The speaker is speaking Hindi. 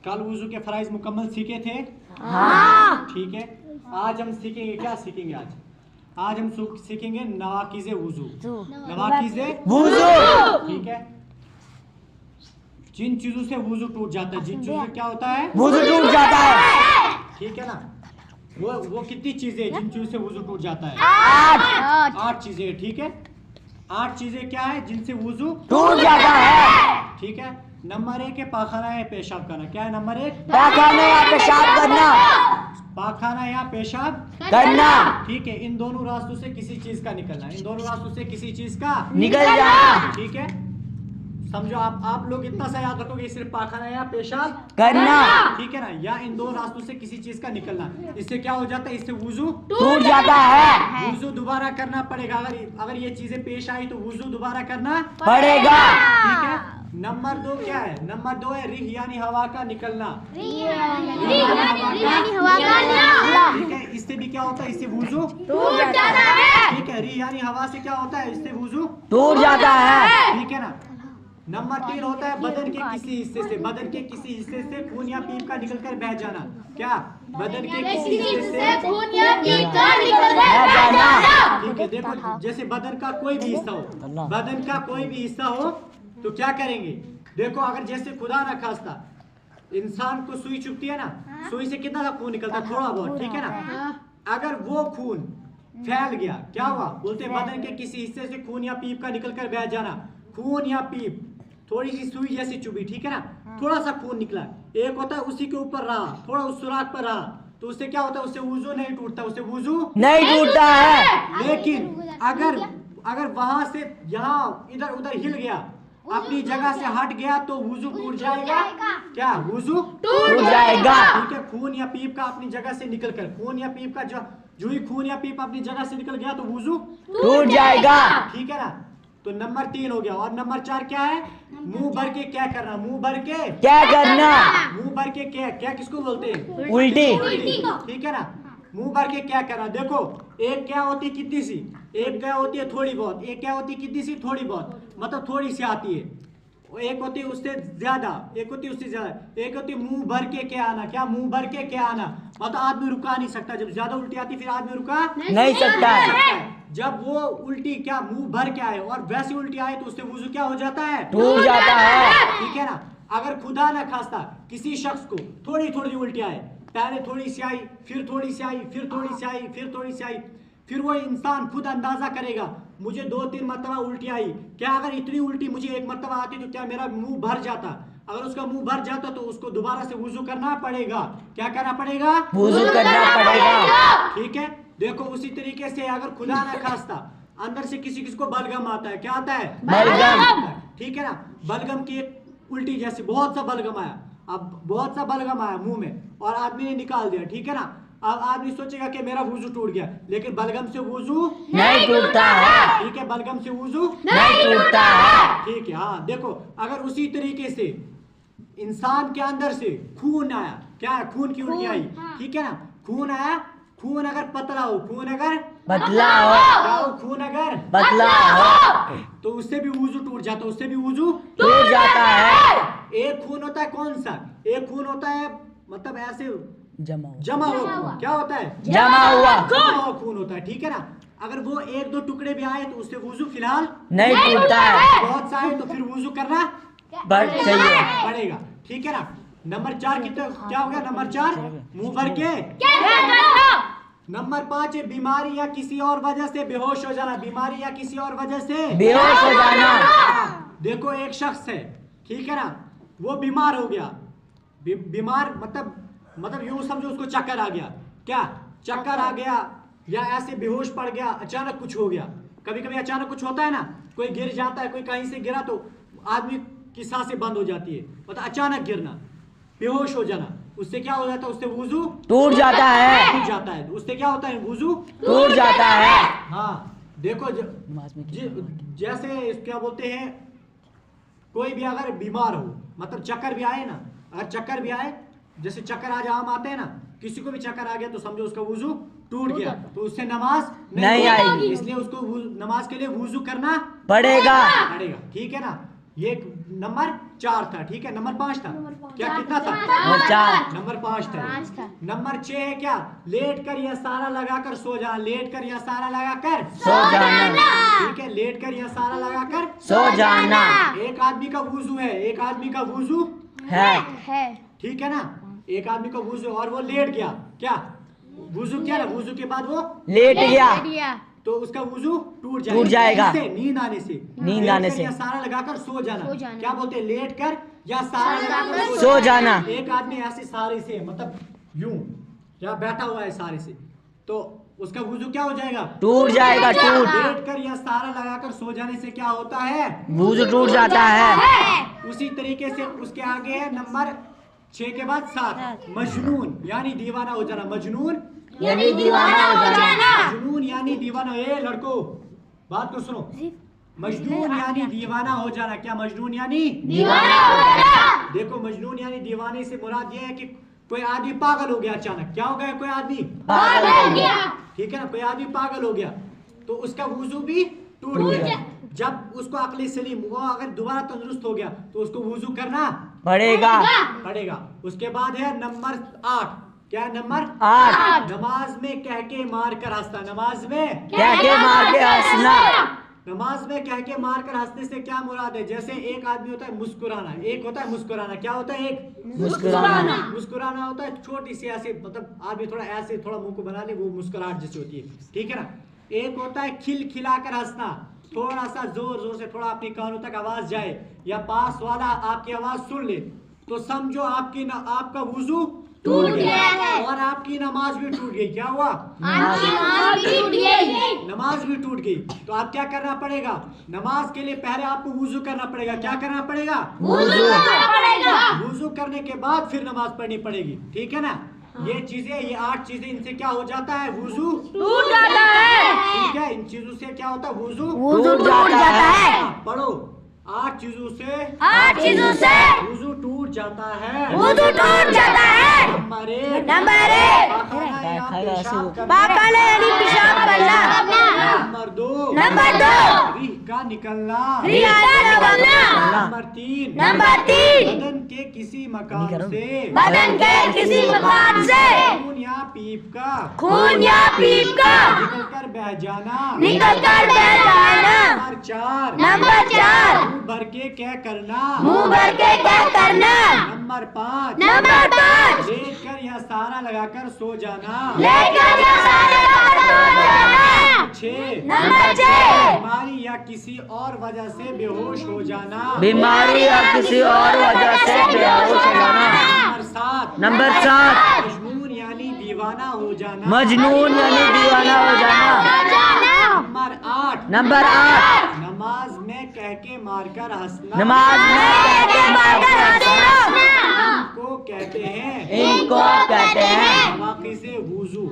कल वुजू के फराइज मुकम्मल सीखे थे? हाँ। ठीक है, आज हम सीखेंगे, क्या सीखेंगे आज हम सीखेंगे नवाकिज़े वुजू। नवाकिज़े वुजू, ठीक है। जिन चीजों से वुजू टूट जाता है, जिन चीजों से क्या होता है, वुजू टूट जाता है। ठीक है ना। वो कितनी चीजें जिन चीजों से वुजू टूट जाता है? 8 चीजें, ठीक है। 8 चीजें क्या है जिनसे वुजू टूट जाता है? ठीक है। नंबर 1 है पाखाना या पेशाब करना। क्या है नंबर 1? पाखाना या पेशाब करना। पाखाना या पेशाब करना, ठीक है। इन दोनों रास्तों से किसी चीज का निकलना, इन दोनों रास्तों से किसी चीज का निकल जाना, ठीक है। समझो, आप लोग इतना सा याद रखोगे, सिर्फ पाखाना या पेशाब करना, ठीक है ना, या इन दो रास्तों से किसी चीज का निकलना। इससे क्या हो जाता है? इससे वुजू टूट जाता है। वुजू दोबारा करना पड़ेगा। अगर ये चीजें पेश आई तो वुजू दोबारा करना पड़ेगा, ठीक है। नंबर 2 क्या है? नंबर 2 है रिह यानी हवा का निकलना। ठीक है, इससे भी क्या होता है? इससे वुजू टूट जाता है। ठीक है, रिह यानी हवा से क्या होता है? इससे वुजू टूट जाता है। ठीक है ना। नंबर 3 होता है बदन के किसी हिस्से से, बदन के किसी हिस्से से खून या पीप का निकलकर बह जाना। क्या? बदन के किसी हिस्से से खून या पीप का निकलकर बह जाना। ठीक है। देखो, जैसे बदन का कोई भी हिस्सा हो, बदन का कोई भी हिस्सा हो तो क्या करेंगे? देखो, अगर जैसे खुदा ना खास्ता इंसान को सुई चुभती है ना, सुई से कितना सा खून निकलता है? थोड़ा बहुत, ठीक है ना। अगर वो खून फैल गया, क्या हुआ? बोलते हैं बदन के किसी हिस्से से खून या पीप का निकलकर बह जाना। खून या पीप, थोड़ी सी सुई जैसी चुभी, ठीक है ना, थोड़ा सा खून निकला, एक होता है उसी के ऊपर रहा, थोड़ा उस सुराख पर रहा, तो उससे क्या होता है? उससे वुजू नहीं टूटता, उससे वुजू नहीं टूटता है। लेकिन अगर वहां से यहाँ इधर उधर हिल गया, अपनी जगह से हट गया, तो वुजू टूट जाएगा। क्या? वुजू टूट जाएगा। ठीक है। खून या पीप का अपनी जगह से निकलकर, खून या पीप का जो ही खून या पीप अपनी जगह से निकल गया तो वुजू टूट जाएगा। ठीक है ना। तो नंबर 3 हो गया। और नंबर 4 क्या है? मुंह भर के क्या करना? मुंह भर के क्या करना? मुंह भर के क्या किसको बोलते हैं? उल्टी। ठीक है ना। मुंह भर के क्या करना? देखो, एक क्या होती है? कितनी सी। एक क्या होती है? थोड़ी बहुत। एक क्या होती है? कितनी सी? थोड़ी बहुत, मतलब थोड़ी सी आती है। एक होती है उससे ज्यादा, एक होती है उससे ज्यादा। एक होती है मुंह भर के क्या आना। क्या? मुंह भर के क्या आना, मतलब आदमी रुका नहीं सकता। जब ज्यादा उल्टी आती फिर आदमी रुका नहीं सकता है। जब वो उल्टी क्या मुंह भर के आए और वैसी उल्टी आए तो उससे वुजू क्या हो जाता है? टूट जाता है। ठीक है ना। अगर खुदा ना खास्ता किसी शख्स को थोड़ी थोड़ी उल्टी आए, पहले थोड़ी सी आई, फिर थोड़ी सी आई, फिर थोड़ी सी आई, फिर थोड़ी सी आई, फिर वो इंसान खुद अंदाजा करेगा मुझे 2-3 मरतबा उल्टी आई, क्या अगर इतनी उल्टी मुझे एक मरतबा आती तो क्या मेरा मुंह भर जाता? अगर उसका मुंह भर जाता तो उसको दोबारा से वुजू करना पड़ेगा। क्या करना पड़ेगा? वुजू करना पड़ेगा। ठीक है। देखो, उसी तरीके से अगर खुदा ना खास्ता अंदर से किसी को बलगम आता है, क्या आता है? बलगम। ठीक है ना। बलगम की एक उल्टी जैसे बहुत सा बलगम आया, अब बहुत सा बलगम आया मुंह में और आदमी ने निकाल दिया, ठीक है ना। अब आदमी सोचेगा कि मेरा वुजू टूट गया, लेकिन बलगम से वुजू नहीं टूटता है। ठीक है, बलगम से वुजू नहीं टूटता है। ठीक है। हाँ, देखो, अगर उसी तरीके से इंसान के अंदर से खून आया, क्या है? खून की उल्टी आई, ठीक है ना। खून आया, खून अगर पतला हो, खून अगर बदला हो, क्या हो? खून अगर बदला हो तो उससे भी वुजू टूट जाता, उससे भी वुजू टूट जाता है। एक खून होता है कौन सा? एक खून होता है मतलब ऐसे जमा हुआ, क्या होता है? जमा हुआ खून होता है, ठीक है ना। अगर वो 1-2 टुकड़े भी आए तो उससे वुजू फिलहाल नहीं टूटता है। बहुत सा आए तो फिर वुजू करना पड़ेगा, ठीक है ना। नंबर 4 क्या हो गया? नंबर 4 मुंह भर के। नंबर 5 है बीमारी या किसी और वजह से बेहोश हो जाना। बीमारी या किसी और वजह से बेहोश हो जाना। देखो, एक शख्स है, ठीक है ना, वो बीमार हो गया। बीमार मतलब यूं समझो उसको चक्कर आ गया। क्या? चक्कर आ गया या ऐसे बेहोश पड़ गया, अचानक कुछ हो गया। कभी कभी अचानक कुछ होता है ना, कोई गिर जाता है, कोई कहीं से गिरा तो आदमी की सांसें बंद हो जाती है, मतलब अचानक गिरना, बेहोश हो जाना, उससे क्या हो जाता है? उससे वुजू टूट जाता है। टूट जाता है। उससे क्या होता है? वुजू टूट जाता है। हाँ, देखो, जैसे क्या बोलते हैं, कोई भी अगर बीमार हो, मतलब चक्कर भी आए ना, अगर चक्कर भी आए, जैसे चक्कर आज आम आते हैं ना, किसी को भी चक्कर आ गया तो समझो उसका वुजू टूट गया, तो उससे नमाज नहीं आएगी, इसलिए उसको नमाज के लिए वुजू करना पड़ेगा। ठीक है ना। ये नंबर 4 था, ठीक है। नंबर 5 था क्या, कितना था? और 4 नंबर 5 था। नंबर 6 है क्या, लेट कर या सारा लगाकर सो जाना, लेट कर या सारा लगाकर सो जाना, ठीक है, लेट कर या सारा लगाकर सो जाना एक आदमी का वुजू है, एक आदमी का वुजू है, ठीक है ना, एक आदमी का वुजू और वो लेट गया, क्या वुजू किया ना, वुजू के बाद वो लेट गया तो उसका वुजू टूट जाएगा। किससे? नींद आने से। नींद लेट आने कर से। या सारा लगाकर सो जाना, क्या बोलते हैं, लेट कर या सारा लगाकर सो जाना। एक आदमी ऐसे सारे से मतलब यूं या बैठा हुआ है सारे से, तो उसका वुजू क्या हो जाएगा, टूट जाएगा, टूट। लेट कर या सारा लगाकर सो जाने से क्या होता है, वुजू टूट जाता है। उसी तरीके से उसके आगे है नंबर 6 के बाद 7, मजनून यानी दीवाना हो जाना, मजनून यानी दीवाना हो जाना, मजनून यानी दीवाना। ए लड़को बात को सुनो, मजनून यानी दीवाना हो जाना, क्या मजनून यानी दीवाना हो जाना। देखो मजनून यानी दीवाने से मुराद ये है कि कोई आदमी पागल हो गया अचानक, क्या हो गया, कोई आदमी पागल हो गया, ठीक है ना, कोई आदमी पागल हो गया तो उसका वुजू भी टूट गया। जब उसको अक्ल सलीम, वो अगर दोबारा तंदुरुस्त हो गया तो उसको वुजू करना पड़ेगा। उसके बाद है नंबर 8, क्या है नंबर 8, नमाज में कह के मार कर हंसना, नमाज में कह के मार के हंसना। नमाज में कह के मार कर हंसने से क्या मुराद है, जैसे एक आदमी होता है मुस्कुराना, एक होता है मुस्कुराना, क्या होता है, एक मुस्कुराना होता है छोटी सी ऐसे, मतलब आदमी थोड़ा ऐसे थोड़ा मुंह को बना ले, वो मुस्कुराहट जैसी होती है, ठीक है ना। एक होता है खिलखिलाकर हंसना, थोड़ा सा जोर जोर से थोड़ा अपनी कानों तक आवाज जाए या पास वाला आपकी आवाज सुन ले तो समझो आपका वुजू टूट गया और आपकी नमाज भी टूट गई। क्या हुआ, नमाज भी टूट गई। तो आप क्या करना पड़ेगा, नमाज के लिए पहले आपको वुजू करना पड़ेगा, क्या करना पड़ेगा, वुजू करने के बाद फिर नमाज पढ़नी पड़ेगी, ठीक है ना। ये चीजें, ये 8 चीजें, इनसे क्या हो जाता है, वुजू टूट जाता है। ठीक है, इन चीजों से क्या होता है, वुजू टूट जाता है। पढ़ो, 8 चीजों से वुजू टूट जाता है, नंबर 1 पाखाना यानी पेशाब करना, नंबर 2 रीह का निकलना, नंबर 3 बदन के किसी मकान से खून या पीप का निकल कर बह जाना, नंबर 4 मुंह भर के क्या करना, नंबर 5 लेट कर या सारा लगाकर सो जाना, 6 बीमारी या किसी और वजह से बेहोश हो जाना, नंबर 7 मजनून यानी दीवाना हो जाना, नंबर 8 नमाज में कह के मारकर हंसना, इनको कहते हैं नवाक़िज़े वुज़ू।